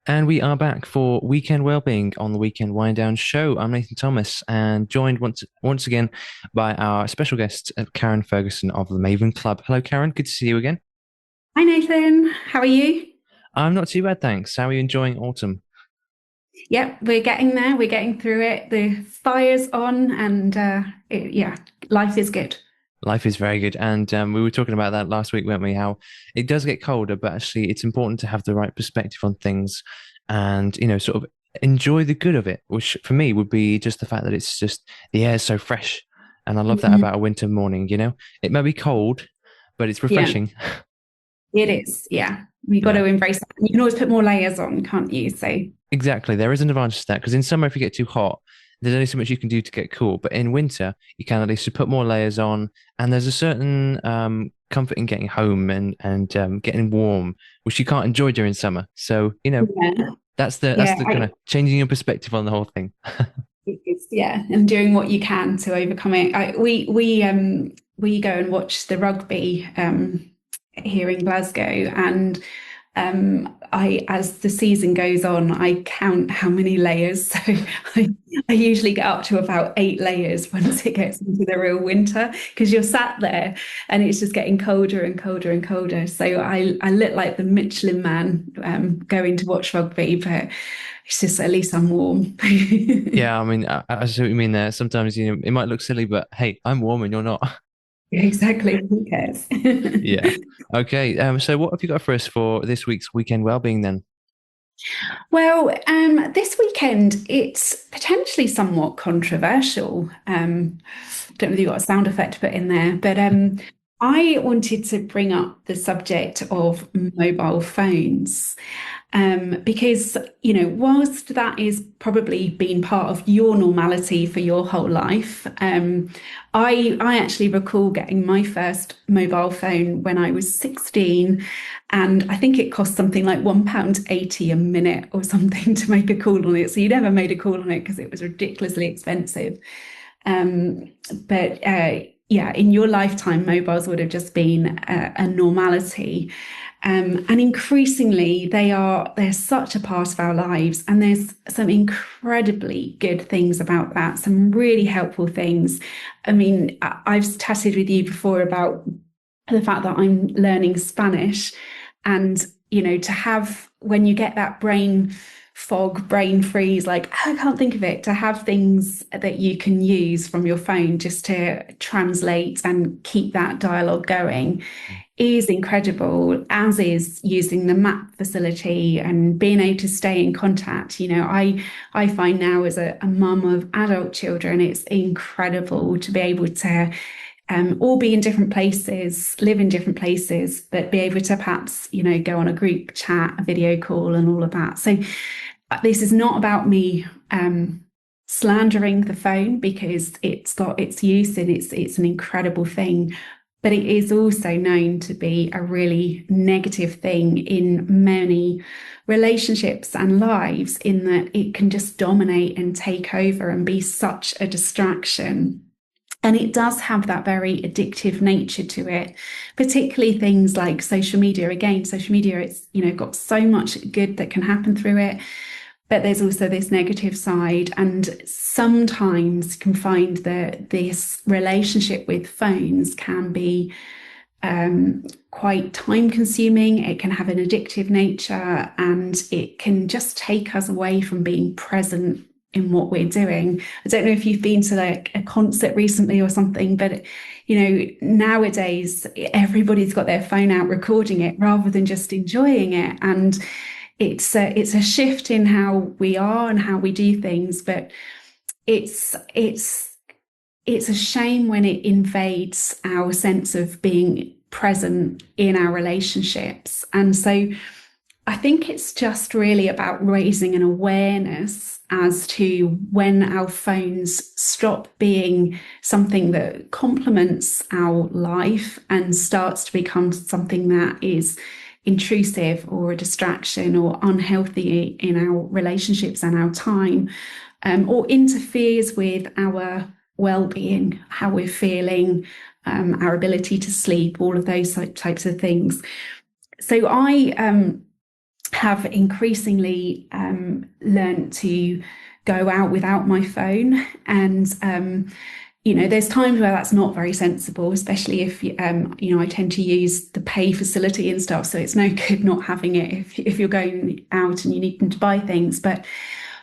And we are back for Weekend Wellbeing on the Weekend Wind Down Show. I'm Nathan Thomas and joined once again by our special guest, Karen Ferguson of the Maven Club. Hello, Karen. Good to see you again. Hi Nathan, how are you? I'm not too bad, thanks. How are you enjoying autumn? Yep, we're getting there. We're getting through it. The fire's on, and yeah, life is good. Life is very good. And we were talking about that last week, weren't we? How it does get colder, but actually it's important to have the right perspective on things and, sort of enjoy the good of it, which for me would be just the fact that it's just the air is so fresh. And I love that Mhm. about a winter morning. It may be cold, but it's Yeah, refreshing. it is. Yeah, we got Yeah, to embrace that. You can always put more layers on, can't you? So exactly. There is an advantage to that because in summer, if you get too hot, there's only so much you can do to get cool. But in winter, you can at least put more layers on, and there's a certain comfort in getting home and getting warm, which you can't enjoy during summer. So yeah, that's the that's yeah, the kind of changing your perspective on the whole thing. it's, yeah, and doing what you can to overcome it. We go and watch the rugby here in Glasgow, and I, as the season goes on, I count how many layers. So I, I usually get up to about 8 layers once it gets into the real winter because you're sat there and it's just getting colder and colder and colder. So I look like the Michelin man going to watch rugby, but it's just at least I'm warm. Yeah, I mean, I see what you mean there. Sometimes it might look silly, but hey, I'm warm and you're not. Exactly. Who cares? Yeah. Okay. So what have you got for us for this week's weekend wellbeing then? Well, this weekend it's potentially somewhat controversial. Don't know if you got a sound effect to put in there, but I wanted to bring up the subject of mobile phones because, whilst that is probably been part of your normality for your whole life, I actually recall getting my first mobile phone when I was 16, and I think it cost something like £1.80 a minute or something to make a call on it. So you never made a call on it because it was ridiculously expensive. But yeah, in your lifetime, mobiles would have just been a normality. And increasingly, they're such a part of our lives, and there's some incredibly good things about that, some really helpful things. I mean, I've chatted with you before about the fact that I'm learning Spanish, and to have when you get that brain fog, brain freeze, like I can't think of it, to have things that you can use from your phone just to translate and keep that dialogue going is incredible, as is using the map facility and being able to stay in contact. I find now as a mum of adult children, it's incredible to be able to all be in different places, live in different places, but be able to perhaps, go on a group chat, a video call, and all of that. So this is not about me slandering the phone because it's got its use and it's an incredible thing. But it is also known to be a really negative thing in many relationships and lives, in that it can just dominate and take over and be such a distraction. And it does have that very addictive nature to it, particularly things like social media. Again, social media, it's, got so much good that can happen through it, but there's also this negative side. And sometimes you can find that this relationship with phones can be quite time consuming. It can have an addictive nature, and it can just take us away from being present in what we're doing. I don't know if you've been to like a concert recently or something, but nowadays everybody's got their phone out recording it rather than just enjoying it. And it's a shift in how we are and how we do things, but it's it's it's a shame when it invades our sense of being present in our relationships. And so I think it's just really about raising an awareness as to when our phones stop being something that complements our life and starts to become something that is intrusive or a distraction or unhealthy in our relationships and our time, or interferes with our well-being, how we're feeling, our ability to sleep, all of those types of things. So have increasingly learned to go out without my phone. And there's times where that's not very sensible, especially if I tend to use the pay facility and stuff. So it's no good not having it if you're going out and you need to buy things. But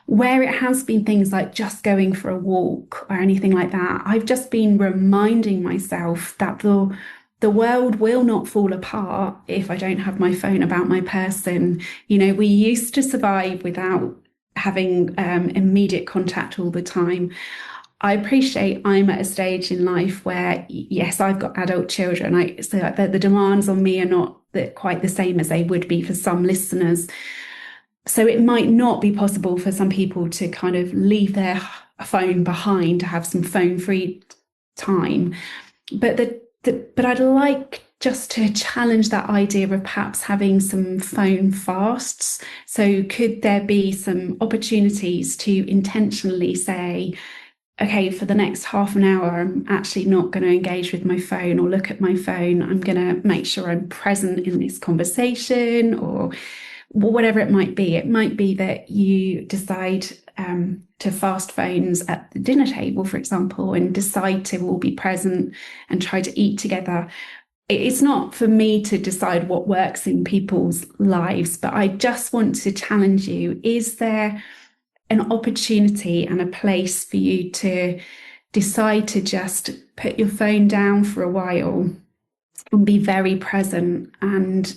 where it has been things like just going for a walk or anything like that, I've just been reminding myself that the world will not fall apart if I don't have my phone about my person. We used to survive without having immediate contact all the time. I appreciate I'm at a stage in life where, yes, I've got adult children. So the demands on me are not quite the same as they would be for some listeners. So it might not be possible for some people to kind of leave their phone behind to have some phone-free time. But but I'd like just to challenge that idea of perhaps having some phone fasts. So could there be some opportunities to intentionally say, okay, for the next half an hour, I'm actually not going to engage with my phone or look at my phone. I'm going to make sure I'm present in this conversation or whatever it might be. It might be that you decide to fast phones at the dinner table, for example, and decide to all be present and try to eat together. It's not for me to decide what works in people's lives, but I just want to challenge you. Is there an opportunity and a place for you to decide to just put your phone down for a while and be very present and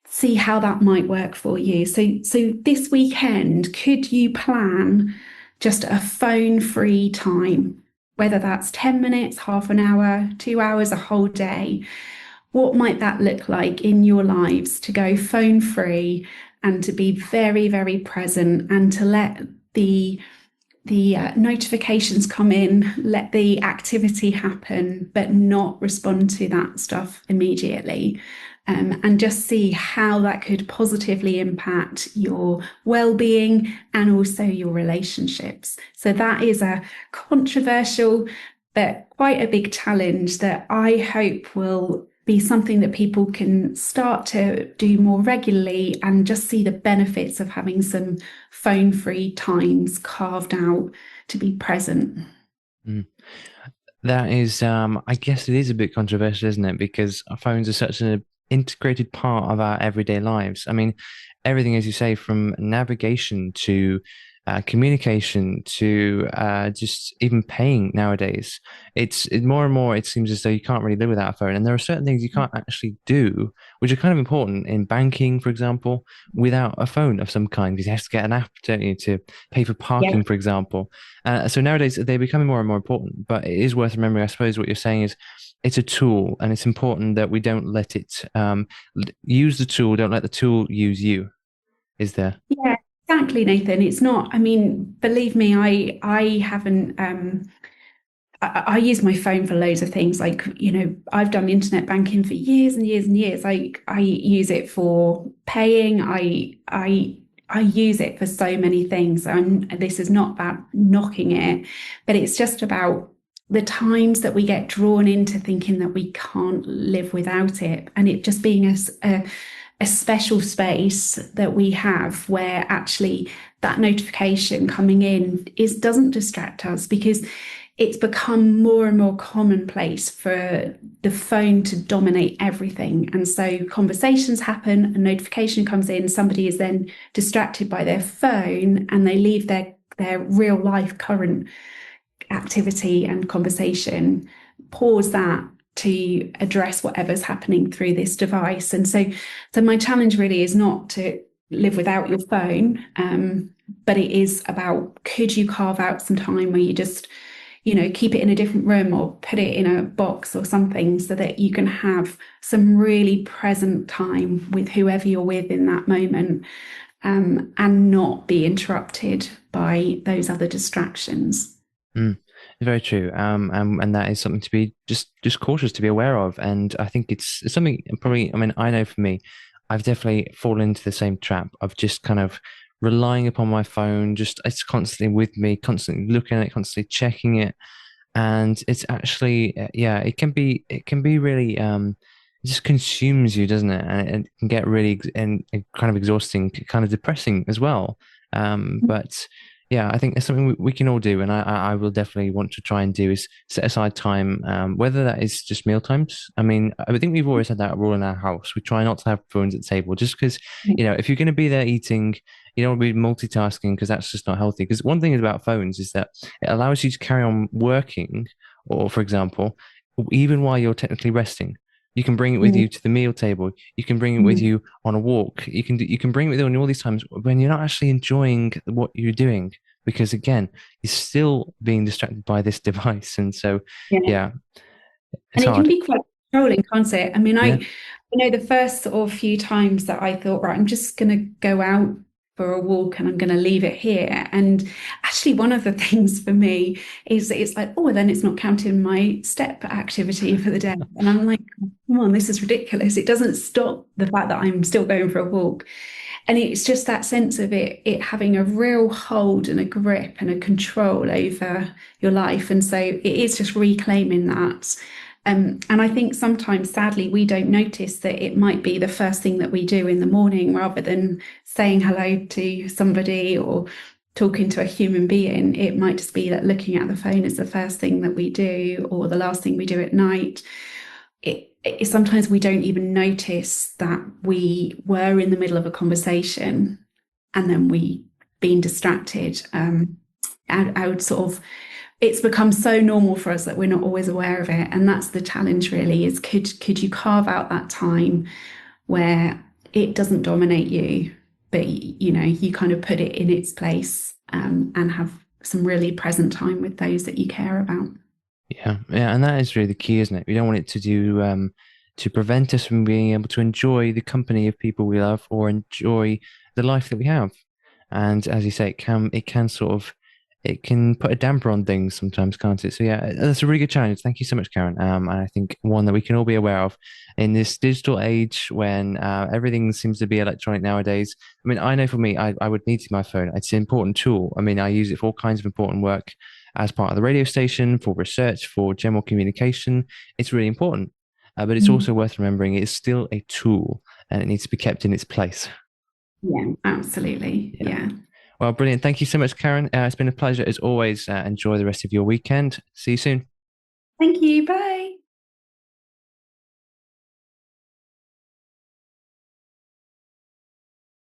see how that might work for you? So this weekend, could you plan just a phone-free time, whether that's 10 minutes, half an hour, 2 hours, a whole day? What might that look like in your lives to go phone-free and to be very, very present and to let the notifications come in, let the activity happen, but not respond to that stuff immediately? And just see how that could positively impact your well-being and also your relationships. So that is a controversial but quite a big challenge that I hope will be something that people can start to do more regularly and just see the benefits of having some phone-free times carved out to be present. Mm. That is, I guess it is a bit controversial, isn't it? Because our phones are such an integrated part of our everyday lives. I mean, everything, as you say, from navigation to communication to just even paying nowadays. More and more, it seems as though you can't really live without a phone. And there are certain things you can't actually do, which are kind of important in banking, for example, without a phone of some kind, because you have to get an app, don't you, to pay for Yeah. parking, for example. So nowadays, they're becoming more and more important. But it is worth remembering, I suppose, what you're saying is it's a tool, and it's important that we don't let it use the tool, don't let the tool use you, is there? Yeah, exactly, Nathan. It's not, I mean, believe me, I haven't I use my phone for loads of things. Like, I've done internet banking for years and years and years. I use it for paying. I use it for so many things. This is not about knocking it, but it's just about the times that we get drawn into thinking that we can't live without it, and it just being a special space that we have where actually that notification coming in doesn't distract us, because it's become more and more commonplace for the phone to dominate everything. And so conversations happen, a notification comes in, somebody is then distracted by their phone and they leave their real life current activity and conversation, pause that to address whatever's happening through this device. And so my challenge really is not to live without your phone, but it is about, could you carve out some time where you just keep it in a different room or put it in a box or something so that you can have some really present time with whoever you're with in that moment, and not be interrupted by those other distractions. Mm, very true. And that is something to be just cautious to be aware of. And I think it's something probably, I mean, I know for me, I've definitely fallen into the same trap of just kind of relying upon my phone, just it's constantly with me, constantly looking at it, constantly checking it. And it's actually, yeah, it can be really it just consumes you, doesn't it? And it can get really and kind of exhausting, kind of depressing as well. But yeah, I think it's something we can all do, and I will definitely want to try and do is set aside time, whether that is just meal times. I mean, I think we've always had that rule in our house. We try not to have phones at the table, just because, if you're going to be there eating, you don't want to be multitasking because that's just not healthy. Because one thing about phones is that it allows you to carry on working, or for example, even while you're technically resting. You can bring it with Mm, you to the meal table. You can bring it with mm. you on a walk. You can bring it with you on all these times when you're not actually enjoying what you're doing, because again, you're still being distracted by this device. And so, Yeah. yeah, it's And it can hard. be quite controlling, can't it? I mean, Yeah. the first sort of few times that I thought, right, I'm just going to go out for a walk and I'm going to leave it here. And actually, one of the things for me is that it's like, oh, then it's not counting my step activity for the day. And I'm like, come on, this is ridiculous. It doesn't stop the fact that I'm still going for a walk. And it's just that sense of it having a real hold and a grip and a control over your life. And so it is just reclaiming that. And I think sometimes, sadly, we don't notice that it might be the first thing that we do in the morning rather than saying hello to somebody or talking to a human being. It might just be that looking at the phone is the first thing that we do or the last thing we do at night. Sometimes we don't even notice that we were in the middle of a conversation and then we been distracted. I would sort of it's become so normal for us that we're not always aware of it, and that's the challenge really is could you carve out that time where it doesn't dominate you, but you kind of put it in its place, and have some really present time with those that you care about. Yeah, yeah, and that is really the key, isn't it? We don't want it to do to prevent us from being able to enjoy the company of people we love or enjoy the life that we have. And as you say, it can sort of it can put a damper on things sometimes, can't it? So yeah, that's a really good challenge. Thank you so much, Karen. And I think one that we can all be aware of in this digital age when everything seems to be electronic nowadays. I mean, I know for me, I would need my phone. It's an important tool. I mean, I use it for all kinds of important work as part of the radio station, for research, for general communication. It's really important. But it's Mm. also worth remembering it's still a tool and it needs to be kept in its place. Yeah, absolutely. Yeah. Yeah. Well, brilliant. Thank you so much, Karen. It's been a pleasure as always. Enjoy the rest of your weekend. See you soon. Thank you. Bye.